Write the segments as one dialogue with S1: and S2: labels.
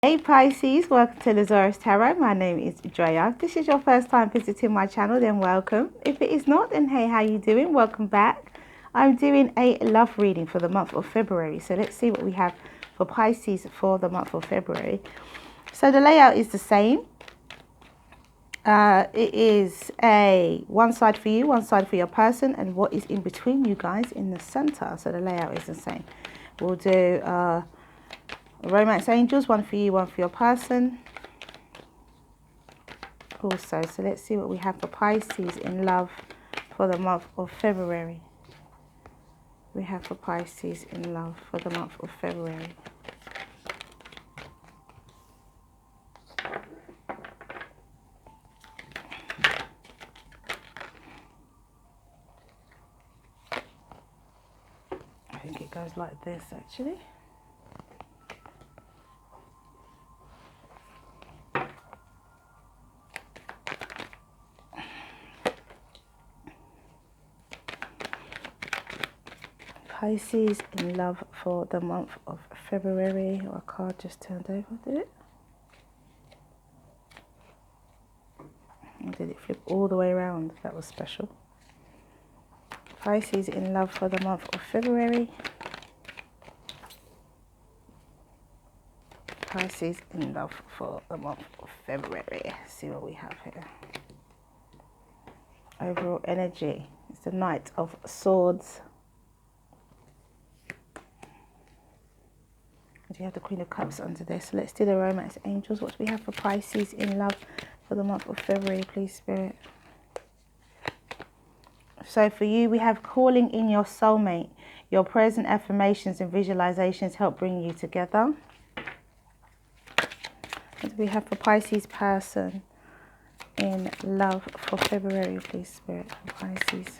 S1: Hey Pisces, welcome to the Zarious Tarot. My name is Drea. If this is your first time visiting my channel, then welcome. If it is not, then hey, how you doing? Welcome back. I'm doing a love reading for the month of February. So let's see what we have for Pisces for the month of February. So the layout is the same. It is one side for you, one side for your person, and what is in between you guys in the center. So the layout is the same. We'll do romance angels, one for you, one for your person also. So let's see what we have for Pisces in love for the month of February. We have for Pisces in love for the month of February. I think it goes like this actually. Pisces in love for the month of February. Our card just turned over, did it? Or did it flip all the way around? That was special. Pisces in love for the month of February. Pisces in love for the month of February. Let's see what we have here. Overall energy. It's the Knight of Swords. You have the Queen of Cups under there. So let's do the romance angels. What do we have for Pisces in love for the month of February, please, Spirit? So for you, we have calling in your soulmate. Your prayers and affirmations and visualizations help bring you together. What do we have for Pisces person in love for February, please, Spirit? Pisces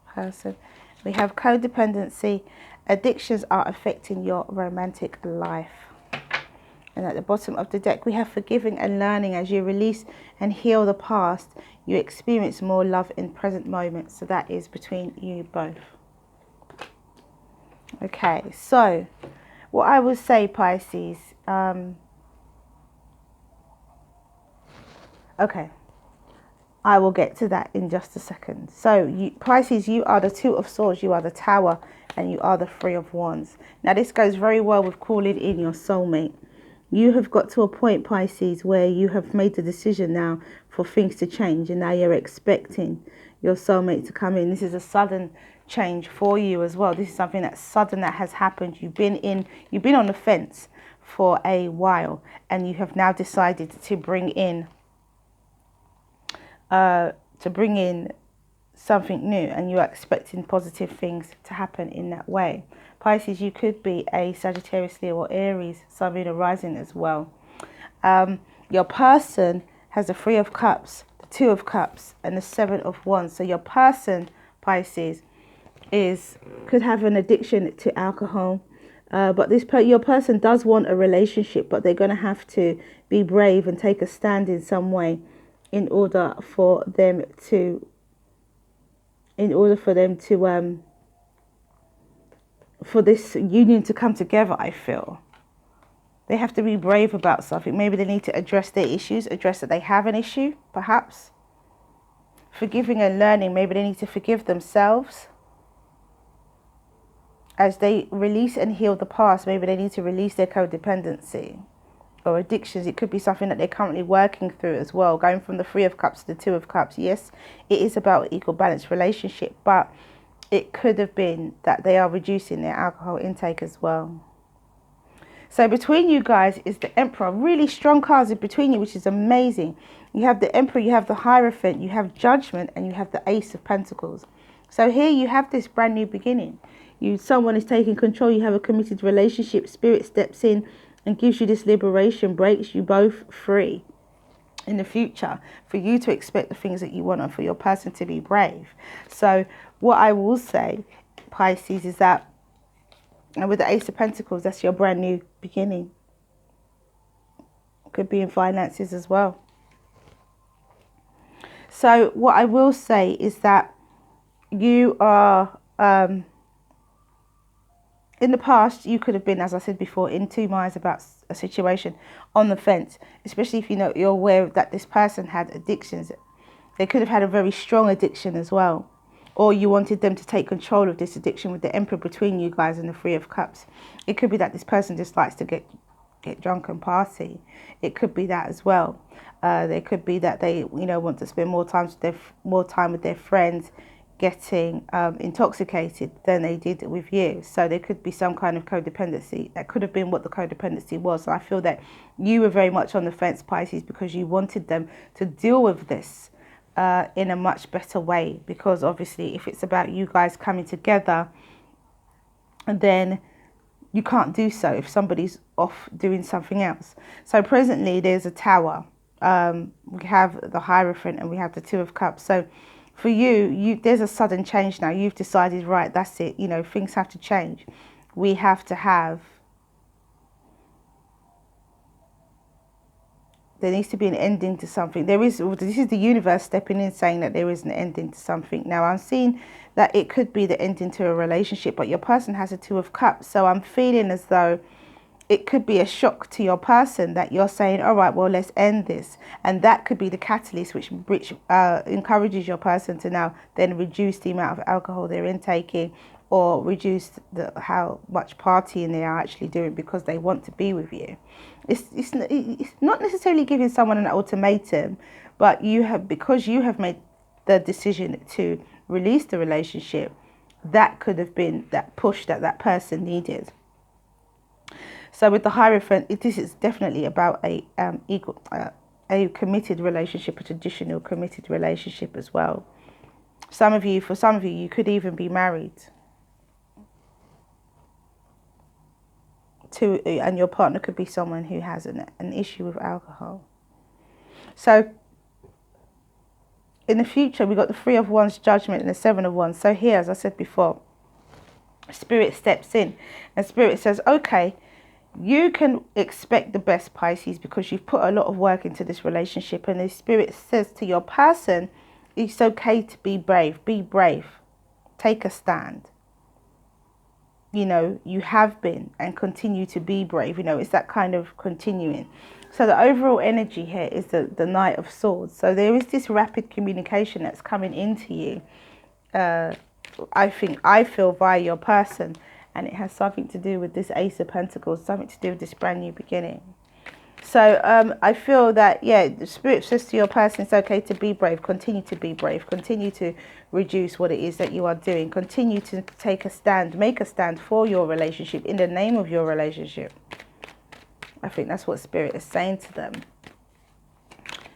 S1: person. We have codependency. Addictions are affecting your romantic life. And at the bottom of the deck, we have forgiving and learning. As you release and heal the past, you experience more love in present moments. So that is between you both. Okay, so what I will say, Pisces, okay, I will get to that in just a second. So Pisces, you are the Two of Swords, you are the Tower, and you are the Three of Wands. Now this goes very well with calling in your soulmate. You have got to a point, Pisces, where you have made the decision now for things to change, and now you're expecting your soulmate to come in. This is a sudden change for you as well. This is something that's sudden that has happened. You've been on the fence for a while, and you have now decided to bring in something new, and you're expecting positive things to happen in that way. Pisces, you could be a Sagittarius, Leo, or Aries, Sun, Moon, or Rising as well. Your person has the Three of Cups, the Two of Cups, and the Seven of Wands. So your person, Pisces, could have an addiction to alcohol. But your person does want a relationship, but they're going to have to be brave and take a stand in some way in order for them to for this union to come together. I feel they have to be brave about something. Maybe they need to address their issues, address that they have an issue, perhaps. Forgiving and learning, maybe they need to forgive themselves. As they release and heal the past, maybe they need to release their codependency or addictions. It could be something that they're currently working through as well, going from the Three of Cups to the Two of Cups. Yes, it is about equal balanced relationship, but it could have been that they are reducing their alcohol intake as well. So between you guys is the Emperor. Really strong cards in between you, which is amazing. You have the Emperor, you have the Hierophant, you have Judgment, and you have the Ace of Pentacles. So here you have this brand new beginning. Someone is taking control. You have a committed relationship. Spirit steps in and gives you this liberation, breaks you both free in the future, for you to expect the things that you want and for your person to be brave. So what I will say, Pisces, is that with the Ace of Pentacles, that's your brand new beginning. Could be in finances as well. So what I will say is that you are In the past, you could have been, as I said before, in two minds about a situation, on the fence, especially if you're aware that this person had addictions. They could have had a very strong addiction as well. Or you wanted them to take control of this addiction with the Emperor between you guys and the Three of Cups. It could be that this person just likes to get drunk and party. It could be that as well. They could be that they, want to spend more time with their friends, getting intoxicated than they did with you. So there could be some kind of codependency. That could have been what the codependency was. So I feel that you were very much on the fence, Pisces, because you wanted them to deal with this in a much better way. Because obviously, if it's about you guys coming together, then you can't do so if somebody's off doing something else. So presently, there's a Tower. We have the Hierophant and we have the Two of Cups. So for you, there's a sudden change now. You've decided, right, that's it. Things have to change. We have to have... There needs to be an ending to something. This is the universe stepping in, saying that there is an ending to something. Now, I'm seeing that it could be the ending to a relationship, but your person has a Two of Cups. So I'm feeling as though it could be a shock to your person that you're saying, all right, well, let's end this. And that could be the catalyst which encourages your person to now then reduce the amount of alcohol they're intaking, or reduce how much partying they are actually doing, because they want to be with you. It's not necessarily giving someone an ultimatum, but because you have made the decision to release the relationship, that could have been that push that person needed. So with the Hierophant, this is definitely about a committed relationship, a traditional committed relationship as well. For some of you, you could even be married to, and your partner could be someone who has an issue with alcohol. So in the future, we got the Three of Wands, Judgment, and the Seven of Wands. So here, as I said before, Spirit steps in and Spirit says, okay, you can expect the best, Pisces, because you've put a lot of work into this relationship. And the Spirit says to your person, it's okay to be brave. Be brave. Take a stand. You have been and continue to be brave. It's that kind of continuing. So the overall energy here is the Knight of Swords. So there is this rapid communication that's coming into you. I feel via your person. And it has something to do with this Ace of Pentacles, something to do with this brand new beginning. So I feel that, the Spirit says to your person, it's okay to be brave. Continue to be brave. Continue to reduce what it is that you are doing. Continue to take a stand, make a stand for your relationship, in the name of your relationship. I think that's what Spirit is saying to them.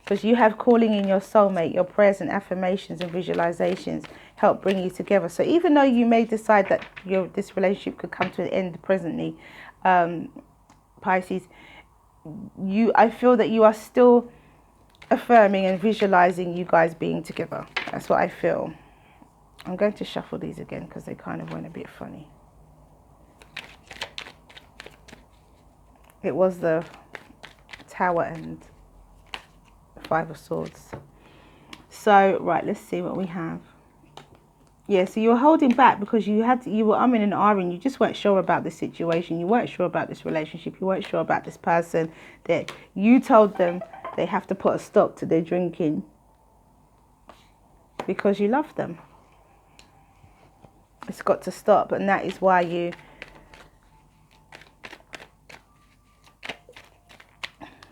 S1: Because you have calling in your soulmate, your prayers and affirmations and visualizations help bring you together. So even though you may decide that this relationship could come to an end presently, Pisces, I feel that you are still affirming and visualizing you guys being together. That's what I feel. I'm going to shuffle these again because they kind of went a bit funny. It was the Tower and Five of Swords. So, right, let's see what we have. Yeah, so you were holding back because you were umming and ahhing. You just weren't sure about this situation. You weren't sure about this relationship. You weren't sure about this person. That you told them they have to put a stop to their drinking because you love them. It's got to stop, and that is why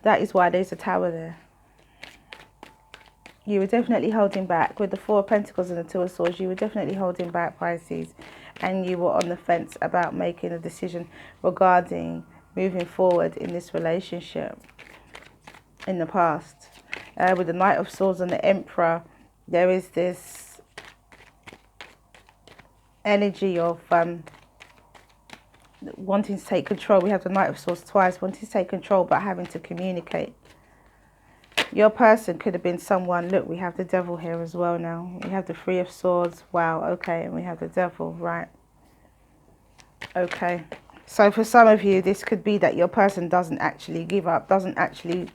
S1: there's a Tower there. You were definitely holding back. With the Four of Pentacles and the Two of Swords, you were definitely holding back, Pisces. And you were on the fence about making a decision regarding moving forward in this relationship in the past. With the Knight of Swords and the Emperor, there is this energy of wanting to take control. We have the Knight of Swords twice, wanting to take control but having to communicate. Your person could have been someone. Look, we have the Devil here as well now. We have the Three of Swords. Wow, okay. And we have the Devil, right. Okay. So for some of you, this could be that your person doesn't actually give up, doesn't actually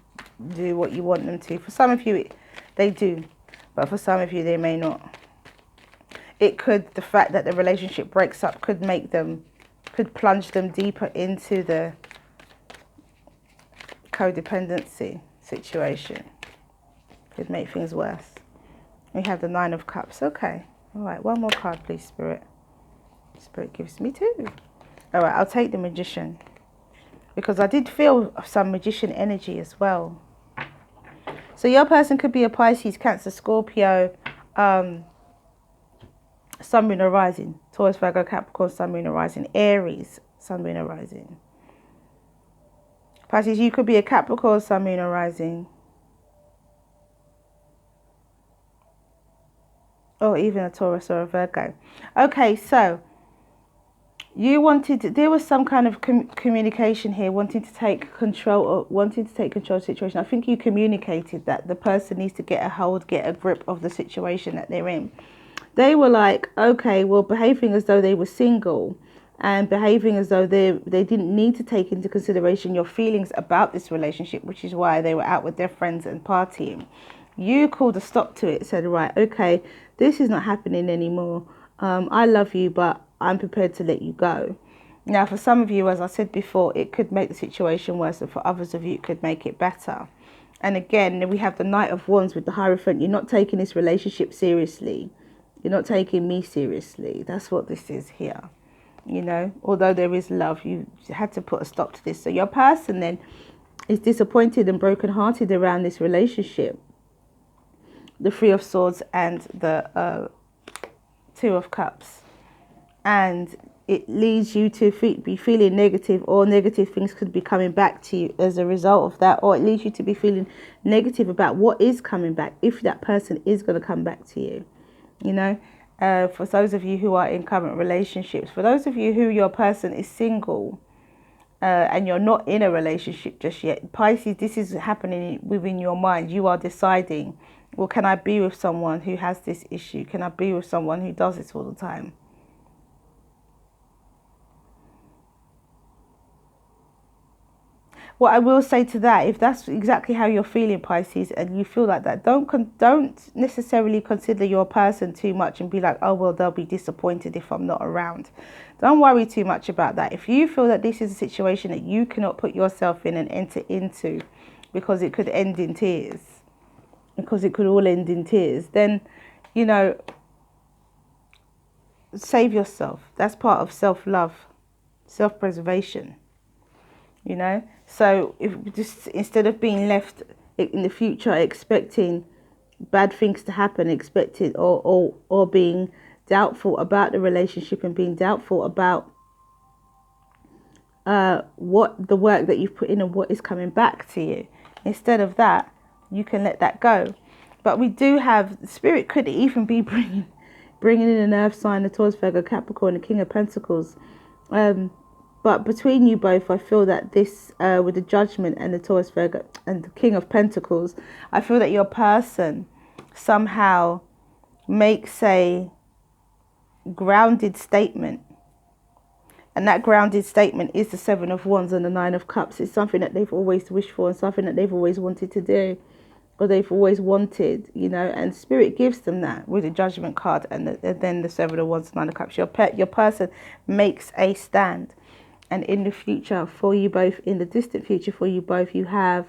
S1: do what you want them to. For some of you, they do. But for some of you, they may not. The fact that the relationship breaks up could could plunge them deeper into the codependency situation. Could make things worse. We have the Nine of Cups. Okay. All right. One more card, please, Spirit. Spirit gives me two. All right. I'll take the Magician. Because I did feel some Magician energy as well. So your person could be a Pisces, Cancer, Scorpio, Sun, Moon, or Rising. Taurus, Virgo, Capricorn, Sun, Moon, or Rising. Aries, Sun, Moon, or Rising. Pisces, you could be a Capricorn, Sun, Moon, or Rising. Or even a Taurus or a Virgo. Okay, so you wanted, there was some kind of communication here, wanting to take control of the situation. I think you communicated that the person needs to get a grip of the situation that they're in. They were like, okay, well, behaving as though they were single and behaving as though they didn't need to take into consideration your feelings about this relationship, which is why they were out with their friends and partying. You called a stop to it, said, right, okay, this is not happening anymore. I love you, but I'm prepared to let you go. Now, for some of you, as I said before, it could make the situation worse, and for others of you, it could make it better. And again, we have the Knight of Wands with the Hierophant. You're not taking this relationship seriously. You're not taking me seriously. That's what this is here. You know, although there is love, you had to put a stop to this. So your person then is disappointed and brokenhearted around this relationship. The Three of Swords and the Two of Cups. And it leads you to be feeling negative, or negative things could be coming back to you as a result of that. Or it leads you to be feeling negative about what is coming back, if that person is going to come back to you. You know, for those of you who are in current relationships, for those of you who your person is single and you're not in a relationship just yet, Pisces, this is happening within your mind. You are deciding, well, can I be with someone who has this issue? Can I be with someone who does this all the time? What I will say to that, if that's exactly how you're feeling, Pisces, and you feel like that, don't necessarily consider your person too much and be like, oh, well, they'll be disappointed if I'm not around. Don't worry too much about that. If you feel that this is a situation that you cannot put yourself in and enter into because it could end in tears, because it could all end in tears, then, you know, save yourself. That's part of self-love, self-preservation. You know, so if just instead of being left in the future expecting bad things to happen, expected or being doubtful about the relationship and being doubtful about what the work that you've put in and what is coming back to you, instead of that, you can let that go. But we do have, Spirit could even be bringing in an earth sign, the Taurus, Virgo, Capricorn, the King of Pentacles. But between you both, I feel that this, with the Judgment and the Taurus, Virgo, and the King of Pentacles, I feel that your person somehow makes a grounded statement. And that grounded statement is the Seven of Wands and the Nine of Cups. It's something that they've always wished for and something that they've always wanted to do, or they've always wanted, you know, and Spirit gives them that with the Judgment card and then the Seven of Wands and Nine of Cups. Your person makes a stand. And in the future, for you both, in the distant future, for you both, you have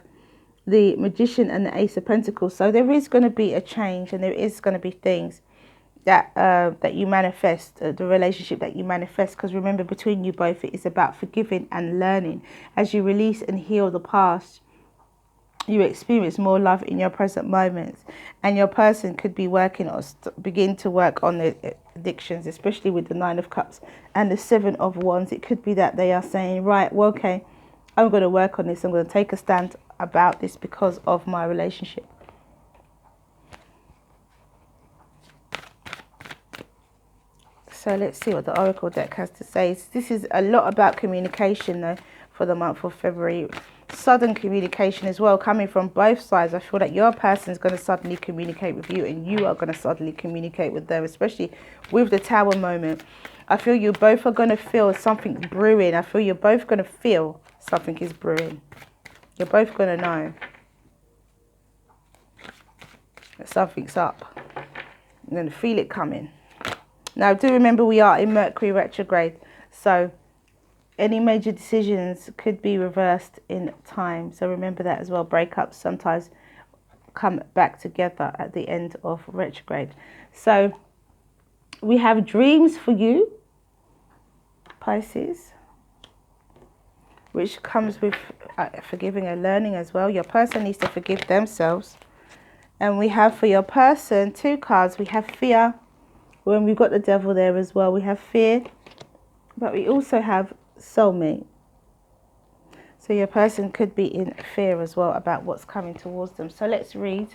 S1: the Magician and the Ace of Pentacles. So there is going to be a change, and there is going to be things that that you manifest, the relationship that you manifest. Because remember, between you both, it is about forgiving and learning. As you release and heal the past, you experience more love in your present moments, and your person could be working or begin to work on the addictions, especially with the Nine of Cups and the Seven of Wands. It could be that they are saying, right, well, okay, I'm going to work on this. I'm going to take a stand about this because of my relationship. So let's see what the Oracle deck has to say. This is a lot about communication, though, for the month of February. Sudden communication as well, coming from both sides. I feel that your person is going to suddenly communicate with you, and you are going to suddenly communicate with them, especially with the Tower moment. I feel you both are going to feel something brewing. I feel you're both going to feel something is brewing. You're both going to know that something's up. You're going to feel it coming. Now, do remember we are in Mercury retrograde, so Any major decisions could be reversed in time. So remember that as well. Breakups sometimes come back together at the end of retrograde. So we have dreams for you, Pisces, which comes with forgiving and learning as well. Your person needs to forgive themselves. And we have for your person 2 cards. We have fear. When we've got the devil there as well, we have fear. But we also have soulmate. So your person could be in fear as well about what's coming towards them. So let's read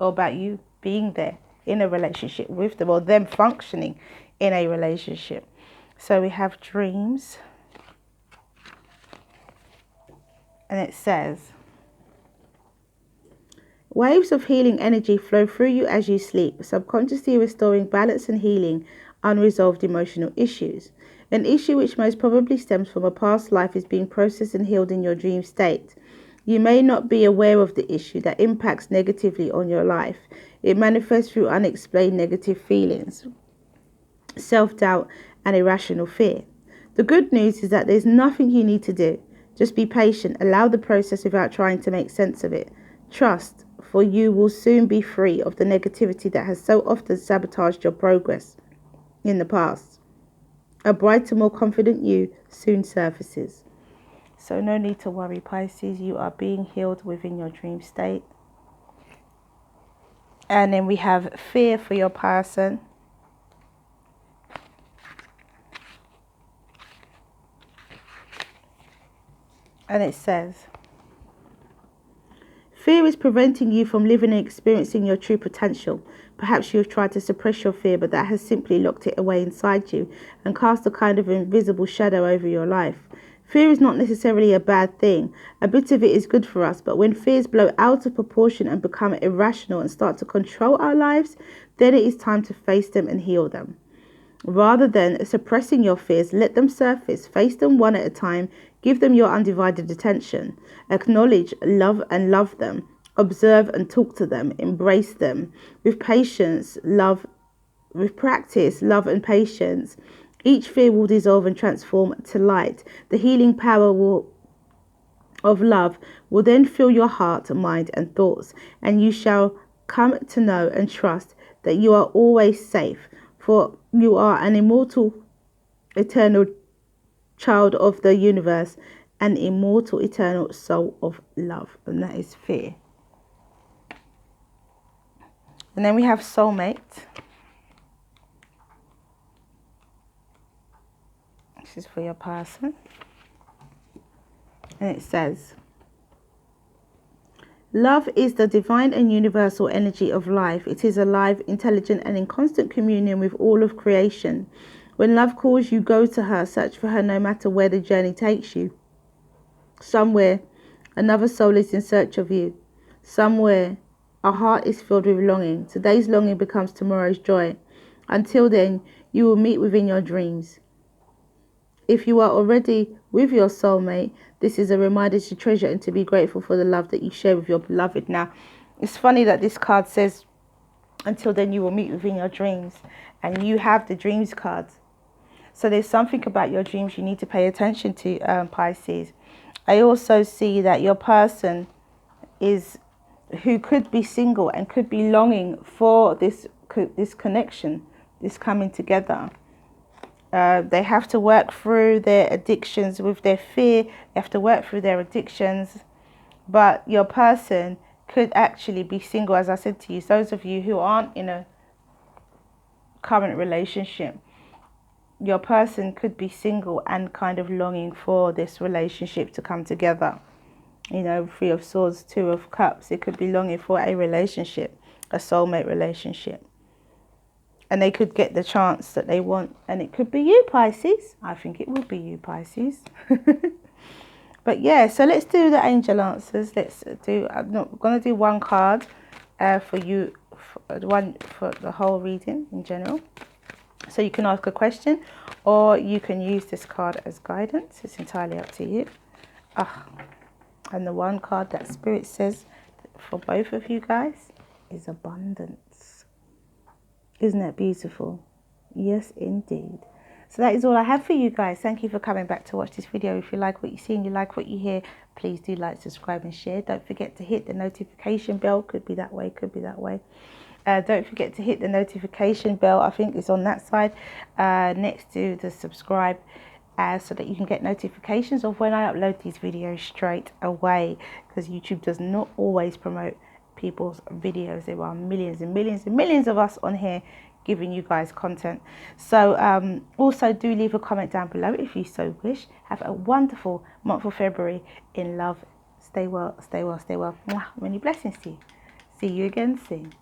S1: all about you being there in a relationship with them, or them functioning in a relationship. So we have dreams. And it says, waves of healing energy flow through you as you sleep, subconsciously restoring balance and healing unresolved emotional issues. An issue which most probably stems from a past life is being processed and healed in your dream state. You may not be aware of the issue that impacts negatively on your life. It manifests through unexplained negative feelings, self-doubt, and irrational fear. The good news is that there's nothing you need to do. Just be patient, allow the process without trying to make sense of it. Trust, for you will soon be free of the negativity that has so often sabotaged your progress in the past. A brighter, more confident you soon surfaces. So no need to worry, Pisces. You are being healed within your dream state. And then we have fear for your person. And it says, fear is preventing you from living and experiencing your true potential. Perhaps you have tried to suppress your fear, but that has simply locked it away inside you and cast a kind of invisible shadow over your life. Fear is not necessarily a bad thing. A bit of it is good for us, but when fears blow out of proportion and become irrational and start to control our lives, then it is time to face them and heal them. Rather than suppressing your fears, let them surface. Face them one at a time. Give them your undivided attention. Acknowledge, love and love them. Observe and talk to them. Embrace them. With patience, love, with practice, love and patience, each fear will dissolve and transform to light. The healing power of love will then fill your heart, mind and thoughts, and you shall come to know and trust that you are always safe, for you are an immortal, eternal child of the universe, an immortal, eternal soul of love. And that is fear. And then we have soulmate. This is for your person. And it says, love is the divine and universal energy of life. It is alive, intelligent, and in constant communion with all of creation. When love calls you, go to her, search for her no matter where the journey takes you. Somewhere, another soul is in search of you. Somewhere, a heart is filled with longing. Today's longing becomes tomorrow's joy. Until then, you will meet within your dreams. If you are already with your soulmate, this is a reminder to treasure and to be grateful for the love that you share with your beloved. Now, it's funny that this card says, until then you will meet within your dreams. And you have the dreams cards. So there's something about your dreams you need to pay attention to, Pisces. I also see that your person who could be single and could be longing for this connection, this coming together. They have to work through their addictions with their fear. They have to work through their addictions. But your person could actually be single, as I said to you. Those of you who aren't in a current relationship, your person could be single and kind of longing for this relationship to come together. You know, 3 of Swords, 2 of Cups. It could be longing for a relationship, a soulmate relationship. And they could get the chance that they want. And it could be you, Pisces. I think it would be you, Pisces. But yeah, so let's do the angel answers. I'm not going to do one card for you, one for the whole reading in general. So you can ask a question or you can use this card as guidance. It's entirely up to you. And the one card that Spirit says for both of you guys is abundance. Isn't that beautiful? Yes, indeed. So that is all I have for you guys. Thank you for coming back to watch this video. If you like what you see and you like what you hear, please do like, subscribe and share. Don't forget to hit the notification bell. Could be that way, could be that way. Don't forget to hit the notification bell. I think it's on that side next to the subscribe, so that you can get notifications of when I upload these videos straight away, because YouTube does not always promote people's videos. There are millions and millions and millions of us on here giving you guys content. So also do leave a comment down below if you so wish. Have a wonderful month of February in love. Stay well, stay well, stay well. Mwah. Many blessings to you. See you again soon.